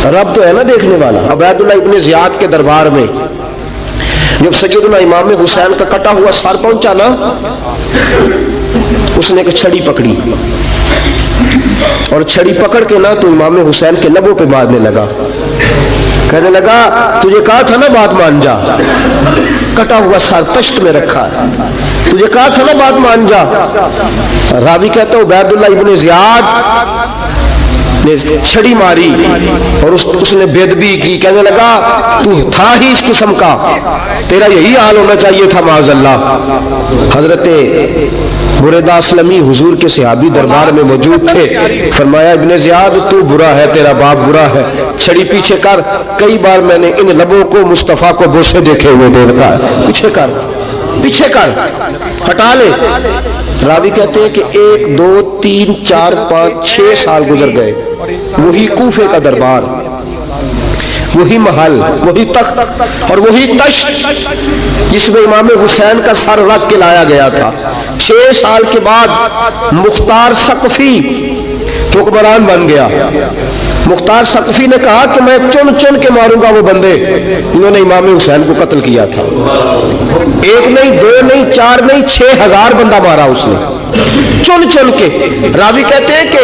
رب تو ہے نا دیکھنے والا۔ عبیداللہ ابن زیاد کے دربار میں جب سیدنا امام حسین کا کٹا ہوا سر پہنچا نا، اس نے ایک چھڑی پکڑی اور چھڑی پکڑ کے نا تو امام حسین کے لبوں پہ مارنے لگا، کہنے لگا تجھے کہا تھا نا بات مان جا، کٹا ہوا سر تشت میں رکھا، تجھے کہا تھا نا بات مان جا۔ راوی کہتا ہے عبیداللہ ابن زیاد نے چھڑی ماری اور اس نے بے ادبی کی، کہنے لگا تو تھا ہی اس قسم کا، تیرا یہی حال ہونا چاہیے تھا معاذ اللہ۔ حضرت بریدہ اسلمی حضور کے صحابی دربار میں موجود تھے، فرمایا ابن زیاد تو برا ہے، تیرا باپ برا ہے، چھڑی پیچھے کر۔ کئی بار میں نے ان لبوں کو مصطفیٰ کو بوسے دیکھے ہوئے دیکھا ہے، پیچھے کر، پیچھے کر، ہٹا لے۔ راوی کہتے ہیں کہ 1 2 3 4 5 6 سال گزر گئے، وہی کوفے کا دربار، وہی محل، وہی تخت اور وہی تشت جس میں امام حسین کا سر رکھ کے لایا گیا تھا۔ 6 سال کے بعد مختار ثقفی حکمران بن گیا۔ مختار ثقفی نے کہا کہ میں چن چن کے ماروں گا وہ بندے انہوں نے امام حسین کو قتل کیا تھا۔ 1 نہیں 2 نہیں 4 نہیں 6000 بندہ مارا اس نے، چن چن کے۔ راوی کہتے ہیں کہ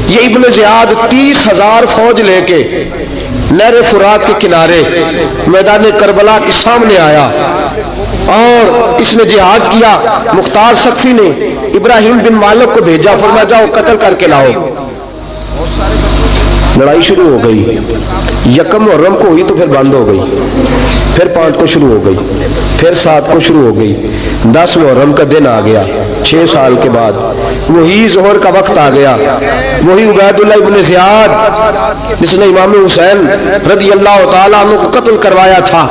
یہ ابن زیاد 30,000 فوج لے کے نہر فرات کے کنارے میدان کربلا کے سامنے آیا اور اس نے جہاد کیا۔ مختار ثقفی نے ابراہیم بن مالک کو بھیجا، فرمایا جاؤ قتل کر کے لاؤ۔ لڑائی شروع ہو گئی، 1 محرم کو ہوئی تو پھر بند ہو گئی، پھر 5 کو شروع ہو گئی، پھر 7 کو شروع ہو گئی، 10 محرم کا دن آ گیا 6 سال کے بعد، وہی ظہر کا وقت آ گیا، وہی عبیداللہ ابن زیاد جس نے امام حسین رضی اللہ تعالیٰ عنہ کو قتل کروایا تھا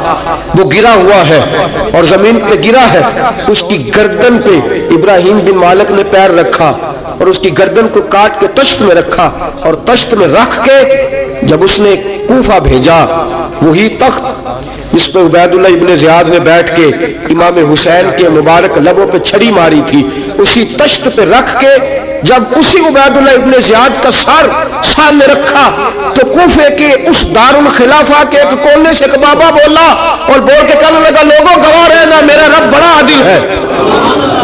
وہ گرا ہوا ہے اور زمین پہ گرا ہے، اس کی گردن پہ ابراہیم بن مالک نے پیر رکھا اور اس کی گردن کو کاٹ کے تشت میں رکھا اور تشت میں رکھ کے جب اس نے کوفہ بھیجا، وہی تخت جس پہ عبیداللہ ابن زیاد نے بیٹھ کے امام حسین کے مبارک لبوں پہ چھڑی ماری تھی، اسی تشت پہ رکھ کے جب اسی عبیداللہ ابن زیاد کا سر سامنے رکھا تو کوفے کے اس دارالخلافہ کے ایک کونے سے ایک بابا بولا اور بول کے کہنے لگا لوگوں گواہ رہنا میرا رب بڑا عادل ہے،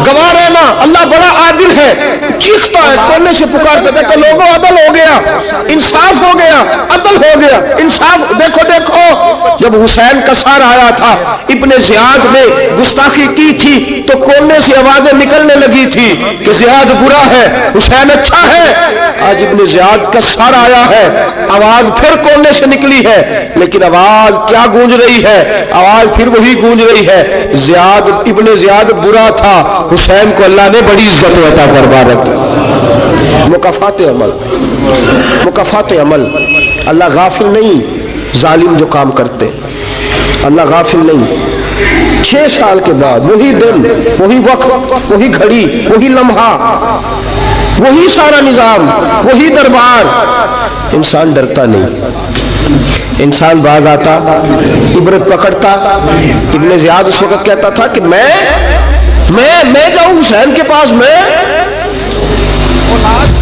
گواہ رہنا اللہ بڑا عادل ہے۔ چیختا ہے کونے سے پکار کے کہتا لوگوں عدل ہو گیا، انصاف ہو گیا، عدل ہو گیا، انصاف۔ دیکھو دیکھو جب حسین کا سر آیا تھا ابن زیاد نے گستاخی کی تھی تو کونے سے آوازیں نکلنے لگی تھی کہ زیاد برا ہے حسین اچھا ہے۔ آج ابن زیاد کا سر آیا ہے، آواز پھر کونے سے نکلی ہے، لیکن آواز کیا گونج رہی ہے؟ آواز پھر وہی گونج رہی ہے، زیاد ابن زیاد برا تھا، حسین کو اللہ نے بڑی عزت عطا فرما رکھی۔ مکافات عمل، مکافات عمل، اللہ غافل نہیں ظالم جو کام کرتے، اللہ غافل نہیں۔ 6 سال کے بعد وہی دن، وہی وقت، وہی گھڑی، وہی لمحہ، وہی سارا نظام، وہی دربار، انسان ڈرتا نہیں، انسان باز آتا، عبرت پکڑتا۔ ابن زیاد اس وقت کہتا تھا کہ میں جاؤں حسین کے پاس،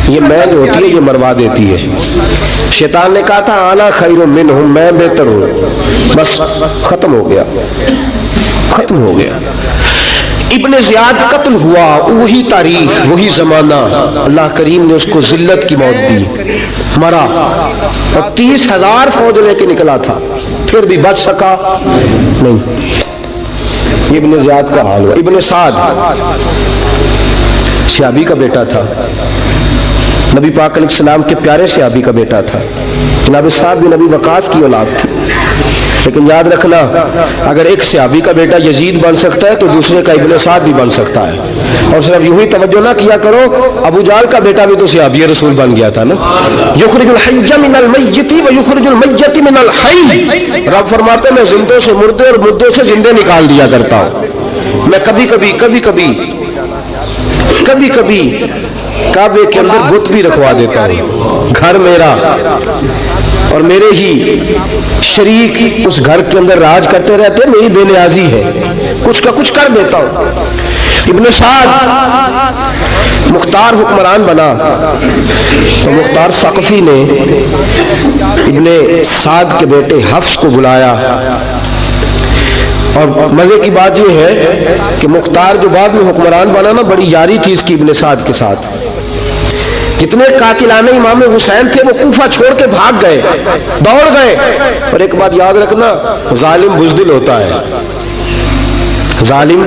یہ میں جو ہوتی ہے یہ مروا دیتی ہے۔ شیطان نے کہا تھا انا خیر منہم، میں بہتر ہوں، بس ختم ہو گیا، ختم ہو گیا۔ ابن زیاد قتل ہوا، وہی تاریخ، وہی زمانہ، اللہ کریم نے اس کو ذلت کی موت دی، مرا اور 30,000 فوج لے کے نکلا تھا، پھر بھی بچ سکا نہیں۔ ابن زیاد کا حال ہوا۔ ابن سعد صحابی کا بیٹا تھا، نبی پاک علیہ السلام کے پیارے صحابی کا بیٹا تھا، جناب سعد بن نبی وقاص کی اولاد تھی۔ لیکن یاد رکھنا اگر ایک صحابی کا بیٹا یزید بن سکتا ہے تو دوسرے کا ابن سعد بھی بن سکتا ہے۔ اور صرف یوں ہی توجہ نہ کیا کرو، ابو جہل کا بیٹا بھی تو صحابی رسول بن گیا تھا نا۔ یخرج الحی من المیت ویخرج المیت من الحی، رب فرماتے ہیں میں زندوں سے مردے اور مردوں سے زندے نکال دیا کرتا ہوں۔ میں کبھی کبھی کعبے کے اندر بت بھی رکھوا دیتا ہوں، گھر میرا اور میرے ہی شریک اس گھر کے اندر راج کرتے رہتے، میری بے نیازی ہے، کچھ کا کچھ کر دیتا ہوں۔ ابن سعد مختار حکمران بنا تو مختار ثقفی نے ابن ابن سعد کے بیٹے حفص کو بلایا، اور مزے کی بات یہ ہے کہ مختار جو بعد میں حکمران بنا نا، بڑی یاری تھی اس کی ابن سعد کے ساتھ۔ کتنے قاتلانہ امام حسین تھے وہ کوفہ چھوڑ کے بھاگ گئے، دوڑ گئے۔ اور ایک بات یاد رکھنا، ظالم بزدل ہوتا ہے، ظالم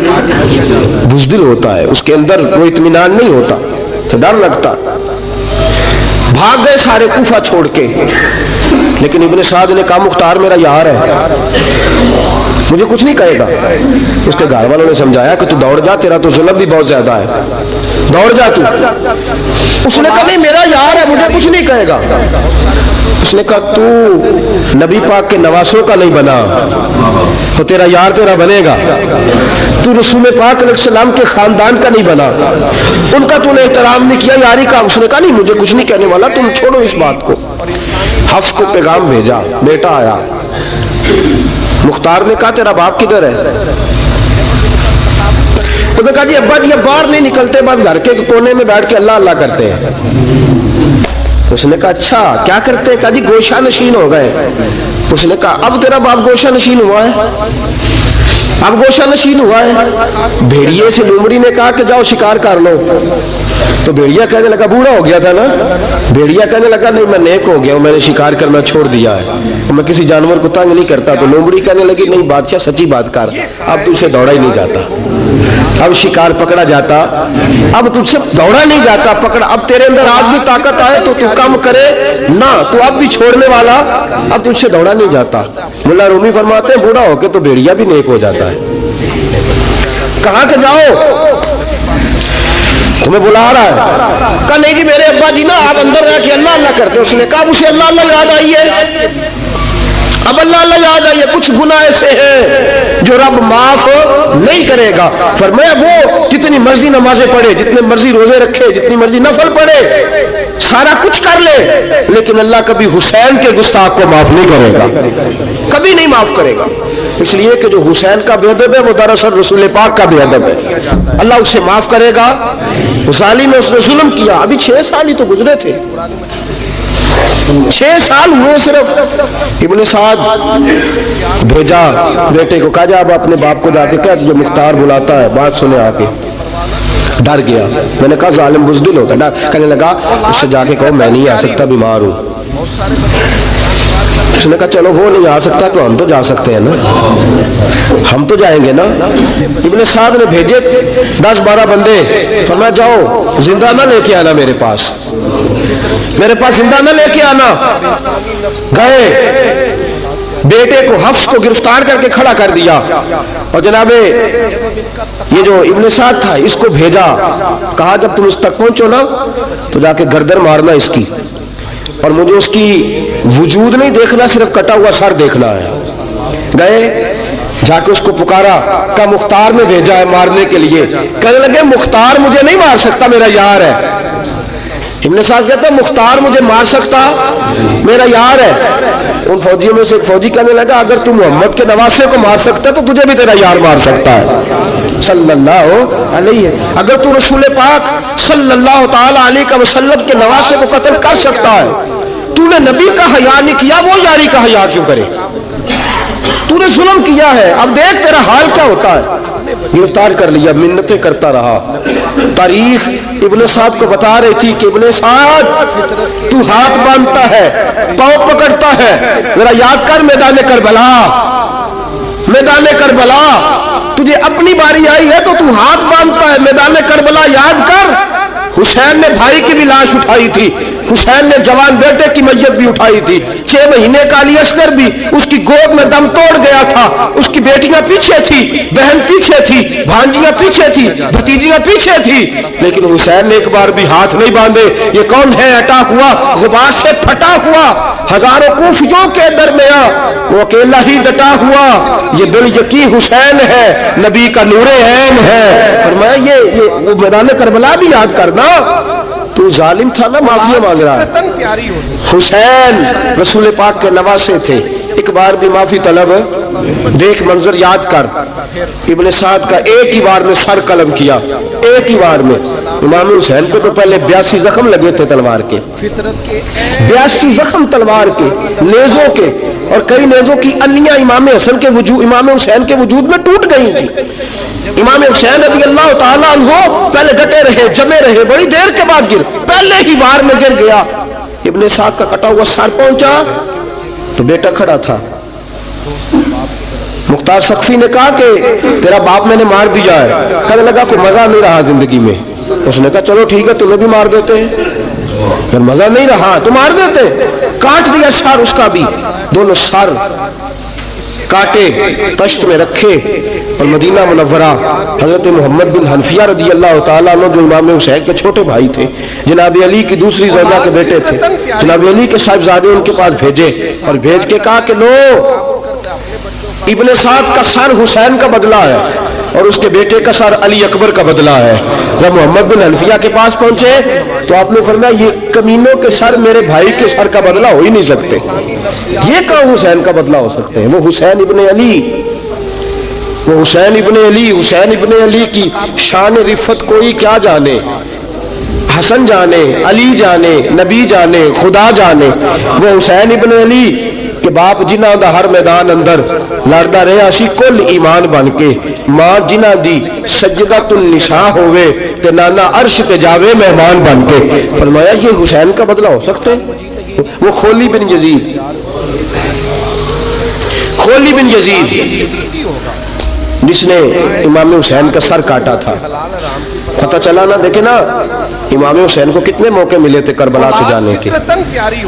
بزدل ہوتا ہے، اس کے اندر کوئی اطمینان نہیں ہوتا، تو ڈر لگتا۔ بھاگ گئے سارے کوفہ چھوڑ کے، لیکن ابن سعد نے کہا مختار میرا یار ہے، مجھے کچھ نہیں کہے گا۔ اس کے گھر والوں نے سمجھایا کہ تو دوڑ جا، تیرا تو ظلم بھی بہت زیادہ ہے، دوڑ جا تو۔ اس نے کہا نہیں میرا یار ہے، مجھے کچھ نہیں کہے گا۔ اس نے کہا تو نبی پاک کے نواسوں کا نہیں بنا تو تیرا یار تیرا بنے گا، تو رسول پاک علیہ السلام کے خاندان کا نہیں بنا، ان کا تو نے احترام نہیں کیا، یاری کا۔ اس نے کہا نہیں مجھے کچھ نہیں کہنے والا، تم چھوڑو اس بات کو۔ حفص کو پیغام بھیجا، بیٹا آیا۔ مختار نے کہا تیرا باپ کدھر ہے؟ اس نے کہا جی ابا جی اب باہر نہیں نکلتے، بس گھر کے کونے میں بیٹھ کے اللہ اللہ کرتے ہیں۔ اس نے کہا اچھا کیا کرتے ہیں؟ کہا جی گوشہ نشین ہو گئے۔ اس نے کہا اب تیرا باپ گوشہ نشین ہوا ہے؟ اب گوشہ نشین ہوا ہے؟ بھیڑیے سے لومڑی نے کہا کہ جاؤ شکار کر لو، تو بھیڑیا کہنے لگا بوڑھا ہو گیا تھا نا، بھیڑیا کہنے لگا نہیں میں نیک ہو گیا ہوں، میں نے شکار کرنا چھوڑ دیا ہے، میں کسی جانور کو تنگ نہیں کرتا۔ تو لومڑی کہنے لگی نہیں بادشاہ سچی بات کر، اب تجھ سے دوڑا ہی نہیں جاتا، اب شکار پکڑا جاتا، اب تجھ سے دوڑا نہیں جاتا، پکڑا۔ اب تیرے اندر آج بھی طاقت آئے تو تو کم کرے نہ، تو اب بھی چھوڑنے والا، اب تجھ سے دوڑا نہیں جاتا۔ ملا رومی فرماتے ہیں بوڑھا ہو کے تو بھیڑیا بھی نیک ہو جاتا ہے۔ کہاں کہ جاؤ تمہیں بلا رہا ہے؟ کہا نہیں جی میرے ابا جی نا آپ اندر رہ کے اللہ اللہ کرتے۔ اس نے کہا اسے اللہ اللہ یاد آئی ہے، اب اللہ اللہ یاد آئی ہے، کچھ گناہ ایسے ہیں جو رب معاف نہیں کرے گا۔ فرمایا وہ جتنی مرضی نمازیں پڑھے، جتنے مرضی روزے رکھے، جتنی مرضی نفل پڑھے، سارا کچھ کر لے، لیکن اللہ کبھی حسین کے گستاخ کو معاف نہیں کرے گا، کبھی نہیں معاف کرے گا۔ اس لیے کہ جو حسین کا بے ادب ہے وہ دراصل رسول پاک کا بے ادب ہے، اللہ اسے معاف کرے گا۔ ظالم نے اس نے ظلم کیا، ابھی 6 سال ہی تو گزرے تھے، 6 سال ہوئے صرف۔ ابن سعد بھیجا بیٹے کو، کہا جا اب اپنے باپ کو جا کے کہہ جو مختار بلاتا ہے بات سنے آ کے۔ ڈر گیا، میں نے کہا ظالم بزدل ہوتا ہے، کہنے لگا اس سے جا کے کہو میں نہیں آ سکتا، بیمار ہوں۔ اس نے کہا چلو وہ نہیں آ سکتا تو ہم تو جا سکتے ہیں نا، ہم تو جائیں گے نا۔ ابن سعد نے بھیجے 10-12 بندے، فرمایا جاؤ زندہ نہ لے کے آنا، میرے پاس زندہ نہ لے کے آنا۔ گئے، بیٹے کو حفص کو گرفتار کر کے کھڑا کر دیا، اور جناب یہ جو ابن سعد تھا اس کو بھیجا، کہا جب تم اس تک پہنچو نا تو جا کے گردن مارنا اس کی، اور مجھے اس کی وجود نہیں دیکھنا، صرف کٹا ہوا سر دیکھنا ہے۔ گئے، جا کے اس کو پکارا، کہا مختار نے بھیجا ہے مارنے کے لیے۔ کہنے لگے مختار مجھے نہیں مار سکتا، میرا یار ہے۔ ابن سعد کہتا ہے مختار مجھے مار سکتا، میرا یار ہے۔ ان فوجیوں میں سے ایک فوجی کہنے لگا اگر تم محمد کے نواسے کو مار سکتا تو تجھے بھی تیرا یار مار سکتا ہے صلی اللہ علیہ۔ اگر تو رسول پاک صلی اللہ تعالی علیہ وسلم کے نواسے کو قتل کر سکتا ہے، تو نے نبی کا حیا نہیں کیا، وہ یاری کا حیا کیوں کرے؟ تو نے ظلم کیا ہے، اب دیکھ تیرا حال کیا ہوتا ہے۔ گرفتار کر لیا، منتیں کرتا رہا۔ تاریخ ابن سعد کو بتا رہی تھی کہ ابن سعد تو ہاتھ باندھتا ہے، پاؤں پکڑتا ہے، ذرا یاد کر میدان کربلا، میدان کربلا تجھے اپنی باری آئی ہے تو تو ہاتھ باندھتا ہے، میدان کربلا یاد کر۔ حسین نے بھائی کی بھی لاش اٹھائی تھی، حسین نے جوان بیٹے کی میت بھی اٹھائی تھی، 6 مہینے کا علی اصغر بھی اس کی گود میں دم توڑ گیا تھا، اس کی بیٹیاں پیچھے تھی، بہن پیچھے تھی، بھانجیاں پیچھے تھی، بھتیجیاں پیچھے تھی، لیکن حسین نے ایک بار بھی ہاتھ نہیں باندھے۔ یہ کون ہے اٹا ہوا، غبار سے پھٹا ہوا، ہزاروں کوفیوں کے درمیان وہ اکیلا ہی ڈٹا ہوا، یہ دل یقین حسین ہے، نبی کا نور عین ہے۔ فرمایا یہ وہ میدان کربلا بھی یاد کرنا، تو ظالم تھا نا، معافی مانگ رہا ہے۔ حسین رسول پاک کے نواسے تھے، ایک بار بھی معافی طلب دیکھ منظر یاد کر ابن سعد کا ایک ہی بار میں سر قلم کیا ایک ہی بار میں امام حسین کو تو پہلے 82 زخم لگے تھے تلوار کے 82 زخم تلوار کے نیزوں کے اور کئی نیزوں کی انیاں امام حسین کے وجود میں ٹوٹ گئی تھی امام حسین رضی اللہ تعالیٰ عنہ پہلے ڈٹے رہے جمے رہے بڑی دیر کے بعد گر پہلے ہی بار میں گر گیا ابن سعد کا کٹا ہوا سر پہنچا تو بیٹا کھڑا تھا مختار سقفی نے کہا کہ تیرا باپ میں نے مار دیا ہے کہنے لگا کوئی مزہ نہیں رہا زندگی میں اس نے کہا چلو ٹھیک ہے تمہیں بھی مار دیتے ہیں پھر مزہ نہیں رہا تو مار دیتے کاٹ دیا سر اس کا بھی دونوں سر کاٹے تشت میں رکھے اور مدینہ منورہ حضرت محمد بن حنفیہ رضی اللہ تعالیٰ عنہ جو امام حسین کے چھوٹے بھائی تھے جناب علی کی دوسری زوجہ کے بیٹے تھے جناب علی کے صاحبزادے ان کے پاس بھیجے اور بھیج کے کہا کہ لو ابن سعد کا سر حسین کا بدلہ ہے اور اس کے بیٹے کا سر علی اکبر کا بدلہ ہے جب محمد بن حنفیہ کے پاس پہنچے تو آپ نے فرمایا یہ کمینوں کے سر میرے بھائی کے سر کا بدلہ ہو ہی نہیں سکتے یہ کہاں حسین کا بدلہ ہو سکتے ہیں وہ حسین ابن علی حسین ابن علی کی شان رفت کوئی کیا جانے حسن جانے علی جانے نبی جانے خدا جانے وہ حسین ابن علی کہ باپ جنہ دا ہر میدان اندر لڑدا رہا سی کل ایمان بن کے ماں جنہ دی سجدۃ النساء ہوئے تے نانا عرش تے جاوے مہمان بن کے فرمایا یہ حسین کا بدلہ ہو سکتے وہ خولی بن یزید جس نے امام حسین کا سر کاٹا تھا پتہ چلا نا دیکھیں نا امام حسین کو کتنے موقع ملے تھے کربلا سے جانے کے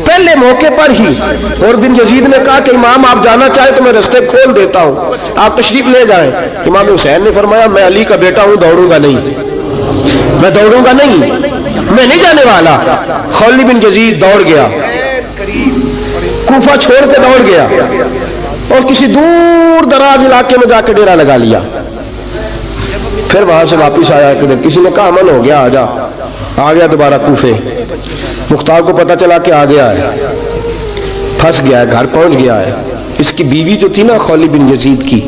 پہلے موقع پر ہی اور بن یزید نے کہا کہ امام آپ جانا چاہے تو میں رستے کھول دیتا ہوں آپ تشریف لے جائیں امام حسین نے فرمایا میں علی کا بیٹا ہوں دوڑوں گا نہیں میں نہیں جانے والا خولی بن یزید دوڑ گیا کوفہ چھوڑ کے دوڑ گیا اور کسی دور دراز علاقے میں جا کے ڈیرا لگا لیا پھر وہاں سے واپس آیا کہ کسی نے کہا امن ہو گیا آ گیا دوبارہ کوفے مختار کو پتا چلا کہ آ گیا ہے پھنس گیا ہے گھر پہنچ گیا ہے اس کی بیوی جو تھی نا خولی بن یزید کی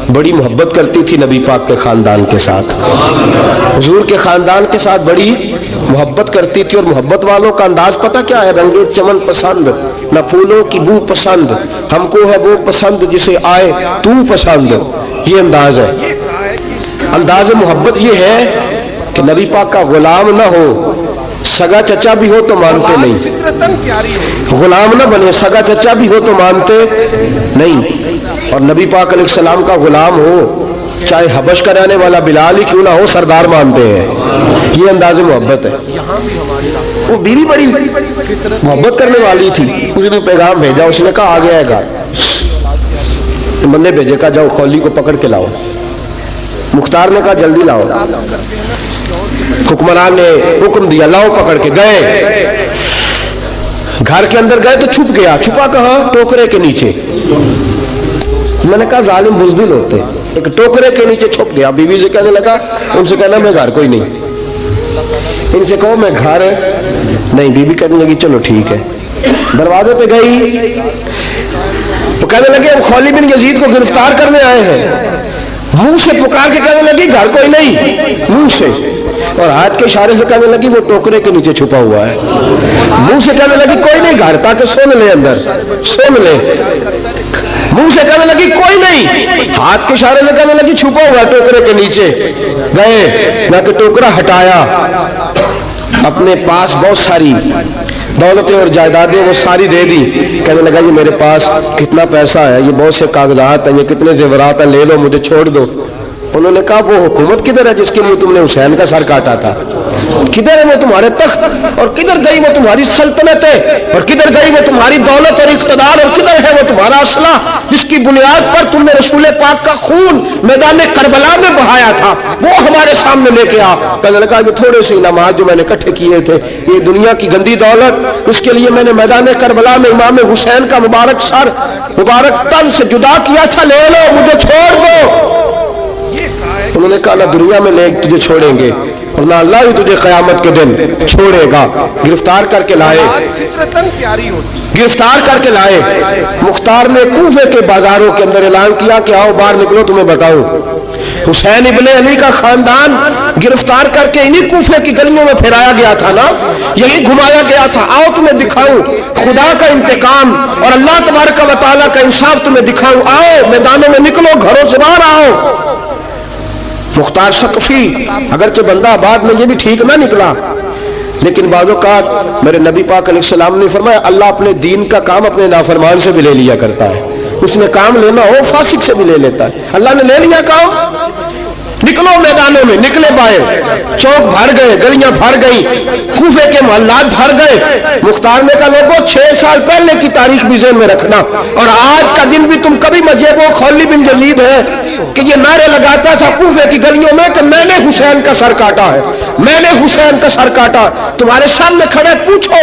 بڑی محبت کرتی تھی نبی پاک کے خاندان کے ساتھ حضور کے خاندان کے ساتھ بڑی محبت کرتی تھی اور محبت والوں کا انداز پتہ کیا ہے رنگے چمن پسند نہ پھولوں کی بو پسند ہم کو ہے وہ پسند جسے آئے تو پسند یہ انداز ہے انداز محبت یہ ہے کہ نبی پاک کا غلام نہ ہو سگا چچا بھی ہو تو مانتے نہیں غلام نہ بنے سگا چچا بھی ہو تو مانتے نہیں اور نبی پاک علیہ السلام کا غلام ہو چاہے حبش کا رہنے والا بلال ہی کیوں نہ ہو سردار مانتے ہیں یہ انداز محبت ہے وہ بیوی بڑی محبت کرنے والی تھی اس نے پیغام بھیجا اس نے کہا آ گیا ہے گھر بندے بھیجے کہا جاؤ خولی کو پکڑ کے لاؤ مختار نے کہا جلدی لاؤ حکمران نے حکم دیا لاؤ پکڑ کے گئے گھر کے اندر گئے تو چھپ گیا چھپا کہاں ٹوکرے کے نیچے میں نے کہا ظالم بزدل ہوتے ایک ٹوکرے کے نیچے چھپ گیا بیوی سے کہنے لگا ان سے کہنا میں گھر کوئی نہیں ان سے کہو میں گھر نہیں بیوی کہنے لگی چلو ٹھیک ہے دروازے پہ گئی تو کہنے لگے ہم خولی بن یزید کو گرفتار کرنے آئے ہیں منہ سے پکار کے کہنے لگی گھر کوئی نہیں منہ سے اور ہاتھ کے اشارے سے کہنے لگی وہ ٹوکرے کے نیچے چھپا ہوا ہے منہ سے کہنے لگی کوئی نہیں گھر تاکہ سن لے اندر سن لے منہ سے کہنے لگی کوئی نہیں ہاتھ کے اشارے سے کہنے لگی چھپا ہوا ہے ٹوکرے کے نیچے گئے نہ کہ ٹوکرا ہٹایا اپنے پاس بہت ساری دولتیں اور جائیدادیں وہ ساری دے دی کہنے لگا یہ میرے پاس کتنا پیسہ ہے یہ بہت سے کاغذات ہیں یہ کتنے زیورات ہیں لے لو مجھے چھوڑ دو انہوں نے کہا وہ حکومت کدھر ہے جس کے لیے تم نے حسین کا سر کاٹا تھا کدھر ہے وہ تمہارے تخت اور کدھر گئی وہ تمہاری سلطنت ہے اور کدھر گئی وہ تمہاری دولت اور اقتدار اور کدھر ہے وہ تمہارا اسلحہ جس کی بنیاد پر تم نے رسول پاک کا خون میدان کربلا میں بہایا تھا وہ ہمارے سامنے لے کے آ کہنے لگا یہ تھوڑے سے انعامات جو میں نے اکٹھے کیے تھے یہ دنیا کی گندی دولت اس کے لیے میں نے میدان کربلا میں امام حسین کا مبارک سر مبارک تن سے جدا کیا تھا لے لو مجھے چھوڑ دو انہوں نے کہا نہ دنیا میں لے تجھے چھوڑیں گے اور نہ اللہ بھی تجھے قیامت کے دن چھوڑے گا. گرفتار کر کے لائے, فطرتاً پیاری ہوتی ہے. گرفتار کر کے لائے. مختار نے کوفے کے بازاروں کے اندر اعلان کیا کہ آؤ باہر نکلو تمہیں بتاؤں. حسین ابن علی کا خاندان گرفتار کر کے انہی کوفے کی گلیوں میں پھرایا گیا تھا نا, یہی گھمایا گیا تھا. آؤ تمہیں دکھاؤں خدا کا انتقام اور اللہ تبارک و تعالیٰ کا انصاف تمہیں دکھاؤں. آؤ میدانوں میں نکلو, گھروں سے باہر آؤ. مختار ثقفی اگرچہ بندہ بعد میں یہ بھی ٹھیک نہ نکلا, لیکن بعض اوقات میرے نبی پاک علیہ السلام نے فرمایا اللہ اپنے دین کا کام اپنے نافرمان سے بھی لے لیا کرتا ہے. اس نے کام لینا ہو فاسق سے بھی لے لیتا ہے. اللہ نے لے لیا کام. نکلو میدانوں میں, نکلے پائے, چوک بھر گئے, گلیاں بھر گئی, کوفے کے محلات بھر گئے. مختار نے کہا لوگوں 6 سال پہلے کی تاریخ بھی ذہن میں رکھنا, اور آج کا دن بھی تم کبھی مجھے وہ خولد بن یزید ہے کہ یہ نعرے لگاتا تھا کوفے کی گلیوں میں کہ میں نے حسین کا سر کاٹا ہے, میں نے حسین کا سر کاٹا. تمہارے سامنے کھڑے, پوچھو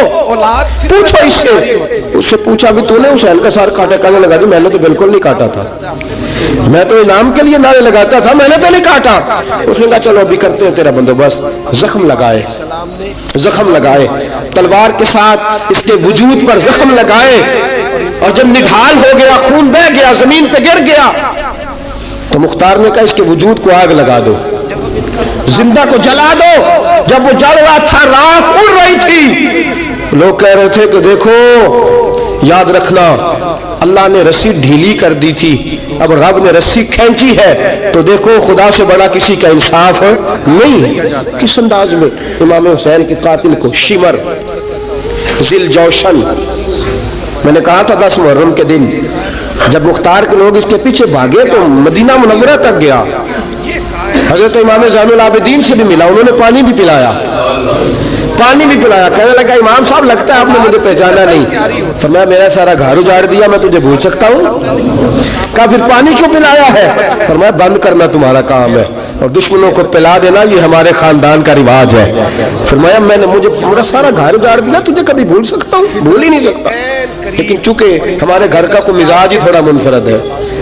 اس سے پوچھا بھی تو نے حسین کا سر کاٹا؟ کہنے لگا جی میں نے تو بالکل نہیں کاٹا تھا, میں تو انعام کے لیے نعرے لگاتا تھا, میں نے تو نہیں کاٹا. اس نے کہا چلو ابھی کرتے ہیں تیرا بندوبست. زخم لگائے, زخم لگائے, تلوار کے ساتھ اس کے وجود پر زخم لگائے, اور جب نڈھال ہو گیا, خون بہ گیا, زمین پہ گر گیا, تو مختار نے کہا اس کے وجود کو آگ لگا دو, زندہ کو جلا دو. جب وہ جل رہا تھا راکھ اڑ رہی تھی. لوگ کہہ رہے تھے کہ دیکھو یاد رکھنا اللہ نے رسی ڈھیلی کر دی تھی, اب رب نے رسی کھینچی ہے, تو دیکھو خدا سے بڑا کسی کا انصاف نہیں. کس انداز میں امام حسین کے قاتل کو شمر ذل جوشن, میں نے کہا تھا 10 محرم کے دن جب مختار کے لوگ اس کے پیچھے بھاگے تو مدینہ منورہ تک گیا. حضرت امام زین العابدین سے بھی ملا, انہوں نے پانی بھی پلایا, پانی بھی پلایا. کہنے لگا امام صاحب لگتا ہے آپ نے مجھے پہچانا نہیں. فرمایا میرا سارا گھر اجاڑ دیا, میں تجھے بھول سکتا ہوں؟ کہا پھر پانی کیوں پلایا ہے؟ فرمایا بند کرنا تمہارا کام ہے اور دشمنوں کو پلا دینا یہ ہمارے خاندان کا رواج ہے. فرمایا میں نے میرا سارا گھر اجاڑ دیا, تجھے کبھی بھول سکتا ہوں؟ بھول ہی نہیں سکتا. لیکن چونکہ ہمارے گھر کا کوئی مزاج ہی تھوڑا منفرد ہے,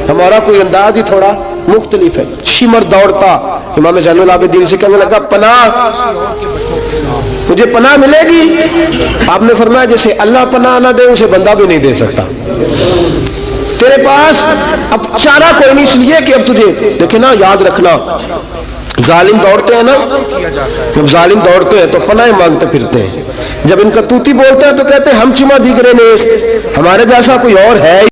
ہمارا کوئی انداز ہی تھوڑا مختلف ہے. شمر دوڑتا امام زین العابدین سے کہنے لگا پناہ, تجھے پناہ ملے گی؟ آپ نے فرمایا جیسے اللہ پناہ نہ دے اسے بندہ بھی نہیں دے سکتا. تیرے پاس اب چارہ کوئی نہیں, اس لیے کہ اب تجھے دیکھے نا, یاد رکھنا ظالم دوڑتے ہیں نا, جب ظالم دوڑتے ہیں تو پناہ مانگتے پھرتے ہیں. جب ان کا توتی بولتا ہے تو کہتے ہیں ہم چما دیگرے نیست, ہمارے جیسا کوئی اور ہے